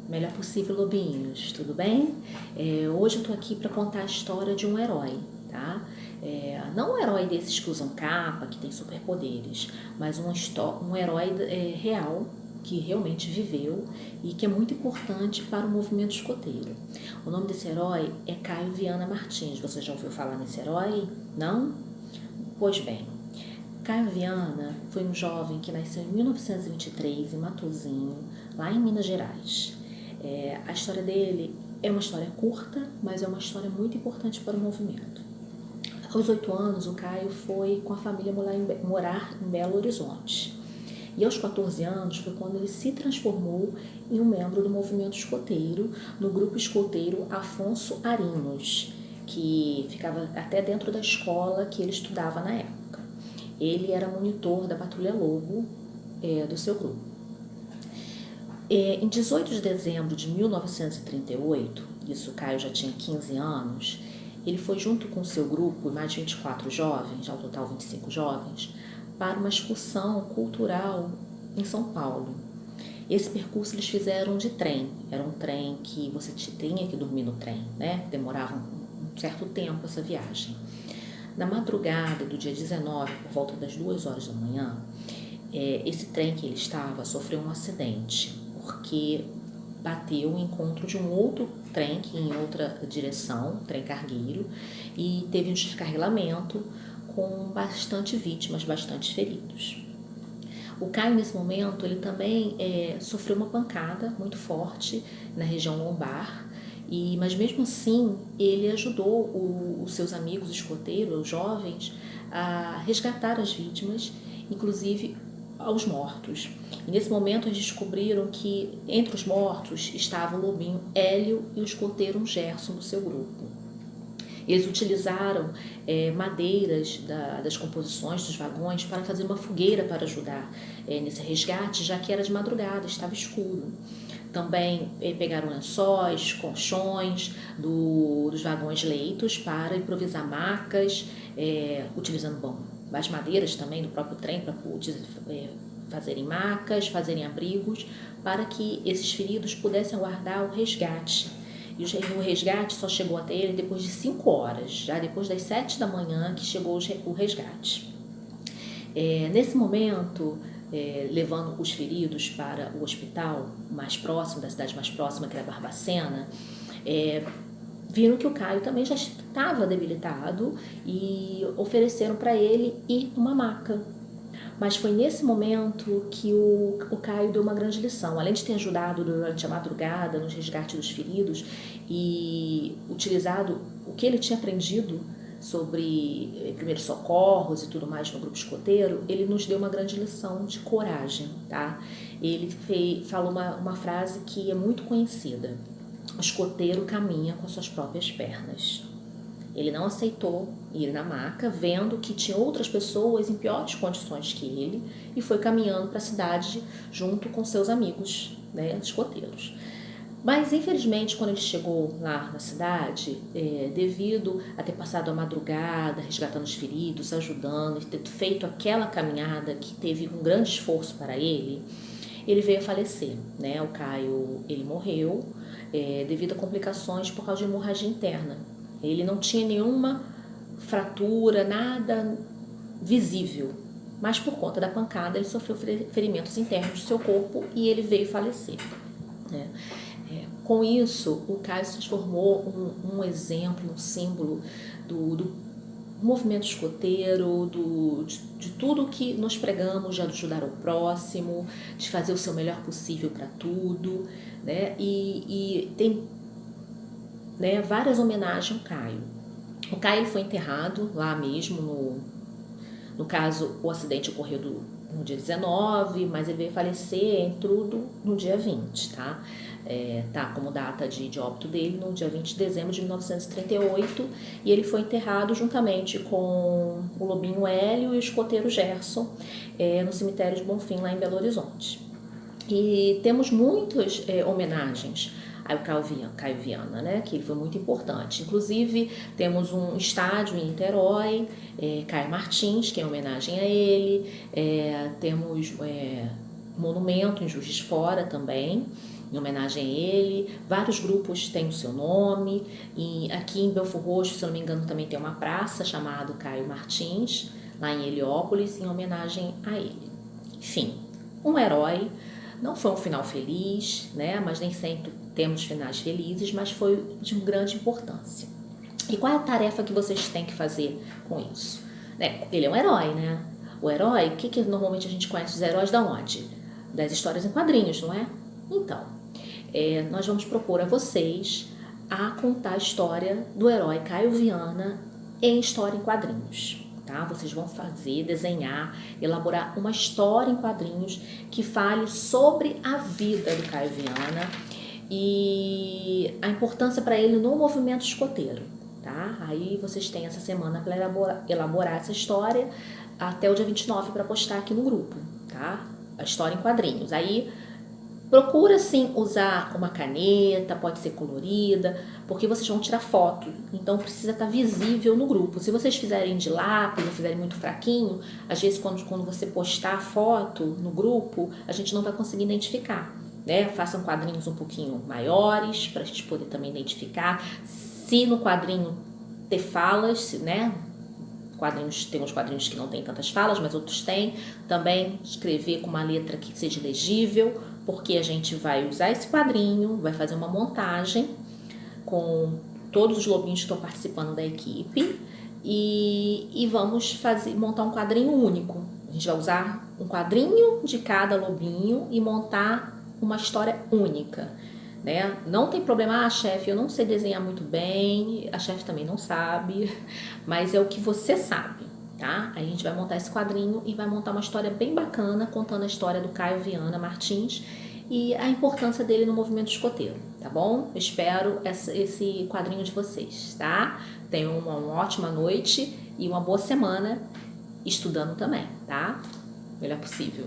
Melhor possível, lobinhos, tudo bem? Hoje eu tô aqui para contar a história de um herói, tá? Não um herói desses que usam capa, que tem superpoderes, mas um herói real, que realmente viveu e que é muito importante para o movimento escoteiro. O nome desse herói é Caio Viana Martins. Você já ouviu falar nesse herói? Não? Pois bem, Caio Viana foi um jovem que nasceu em 1923 em Matozinho, lá em Minas Gerais. A história dele é uma história curta, mas é uma história muito importante para o movimento. Aos 8 anos, o Caio foi com a família morar em Belo Horizonte. E aos 14 anos foi quando ele se transformou em um membro do movimento escoteiro, no grupo escoteiro Afonso Arinos, que ficava até dentro da escola que ele estudava na época. Ele era monitor da Patrulha Lobo do seu grupo. Em 18 de dezembro de 1938, isso o Caio já tinha 15 anos, ele foi junto com seu grupo, mais de 24 jovens, ao total 25 jovens, para uma excursão cultural em São Paulo. Esse percurso eles fizeram de trem, era um trem que você tinha que dormir no trem, né? Demorava um certo tempo essa viagem. Na madrugada do dia 19, por volta das 2 horas da manhã, esse trem que ele estava sofreu um acidente, porque bateu o encontro de um outro trem que ia em outra direção, trem cargueiro, e teve um descarrilamento com bastante vítimas, bastante feridos. O Caio, nesse momento, ele também sofreu uma pancada muito forte na região lombar, mas mesmo assim ele ajudou os seus amigos escoteiros, os jovens, a resgatar as vítimas, inclusive aos mortos. E nesse momento eles descobriram que entre os mortos estava o lobinho Hélio e o escoteiro Gerson do seu grupo. Eles utilizaram madeiras das composições dos vagões para fazer uma fogueira para ajudar nesse resgate, já que era de madrugada, estava escuro. Também pegaram lençóis, colchões dos vagões leitos para improvisar macas, utilizando as madeiras também do próprio trem para fazerem macas, fazerem abrigos, para que esses feridos pudessem aguardar o resgate. E o resgate só chegou até ele depois de 5 horas, já depois das 7 da manhã que chegou o resgate. Nesse momento, levando os feridos para o hospital mais próximo, da cidade mais próxima, que era Barbacena, viram que o Caio também já estava debilitado e ofereceram para ele ir numa maca. Mas foi nesse momento que o Caio deu uma grande lição. Além de ter ajudado durante a madrugada no resgate dos feridos e utilizado o que ele tinha aprendido sobre primeiros socorros e tudo mais no grupo escoteiro, ele nos deu uma grande lição de coragem, tá? Ele falou uma frase que é muito conhecida: o escoteiro caminha com as suas próprias pernas. Ele não aceitou ir na maca, vendo que tinha outras pessoas em piores condições que ele, e foi caminhando para a cidade junto com seus amigos, né, escoteiros. Mas, infelizmente, quando ele chegou lá na cidade, devido a ter passado a madrugada resgatando os feridos, ajudando, e ter feito aquela caminhada que teve um grande esforço para ele veio a falecer, né? O Caio, ele morreu devido a complicações por causa de hemorragia interna. Ele não tinha nenhuma fratura, nada visível, mas por conta da pancada ele sofreu ferimentos internos do seu corpo e ele veio falecer, né? Com isso, o Caio se transformou um exemplo, um símbolo do movimento escoteiro, de tudo que nós pregamos, de ajudar o próximo, de fazer o seu melhor possível para tudo, né? E tem, né, várias homenagens ao Caio. O Caio foi enterrado lá mesmo, no caso, o acidente ocorreu no dia 19, mas ele veio falecer em tudo no dia 20, tá? Tá como data de óbito dele no dia 20 de dezembro de 1938, e ele foi enterrado juntamente com o lobinho Hélio e o escoteiro Gerson no cemitério de Bonfim, lá em Belo Horizonte. E temos muitas homenagens ao Caio Viana, né, que ele foi muito importante. Inclusive, temos um estádio em Niterói, Caio Martins, que é homenagem a ele, temos monumento em Juiz de Fora também, em homenagem a ele. Vários grupos têm o seu nome. E aqui em Belford Roxo, se eu não me engano, também tem uma praça chamada Caio Martins, lá em Heliópolis, em homenagem a ele. Enfim, um herói. Não foi um final feliz, né? Mas nem sempre temos finais felizes, mas foi de grande importância. E qual é a tarefa que vocês têm que fazer com isso? Ele é um herói, né? O herói, o que normalmente a gente conhece os heróis da onde? Das histórias em quadrinhos, não é? Então, nós vamos propor a vocês a contar a história do herói Caio Viana em história em quadrinhos. Tá? Vocês vão fazer, desenhar, elaborar uma história em quadrinhos que fale sobre a vida do Caio Viana e a importância para ele no movimento escoteiro. Tá? Aí vocês têm essa semana para elaborar essa história até o dia 29 para postar aqui no grupo. Tá? A história em quadrinhos. Aí procura sim usar uma caneta, pode ser colorida, porque vocês vão tirar foto, então precisa estar visível no grupo. Se vocês fizerem de lápis ou fizerem muito fraquinho, às vezes quando você postar a foto no grupo, a gente não vai conseguir identificar, né? Façam quadrinhos um pouquinho maiores, para a gente poder também identificar. Se no quadrinho ter falas, né? Tem uns quadrinhos que não tem tantas falas, mas outros têm. Também escrever com uma letra que seja legível, porque a gente vai usar esse quadrinho, vai fazer uma montagem com todos os lobinhos que estão participando da equipe e vamos montar um quadrinho único. A gente vai usar um quadrinho de cada lobinho e montar uma história única. Né? Não tem problema, chefe, eu não sei desenhar muito bem, a chefe também não sabe, mas é o que você sabe, tá? Aí a gente vai montar esse quadrinho e vai montar uma história bem bacana, contando a história do Caio Viana Martins e a importância dele no movimento escoteiro, tá bom? Eu espero esse quadrinho de vocês, tá? Tenham uma ótima noite e uma boa semana estudando também, tá? Melhor possível.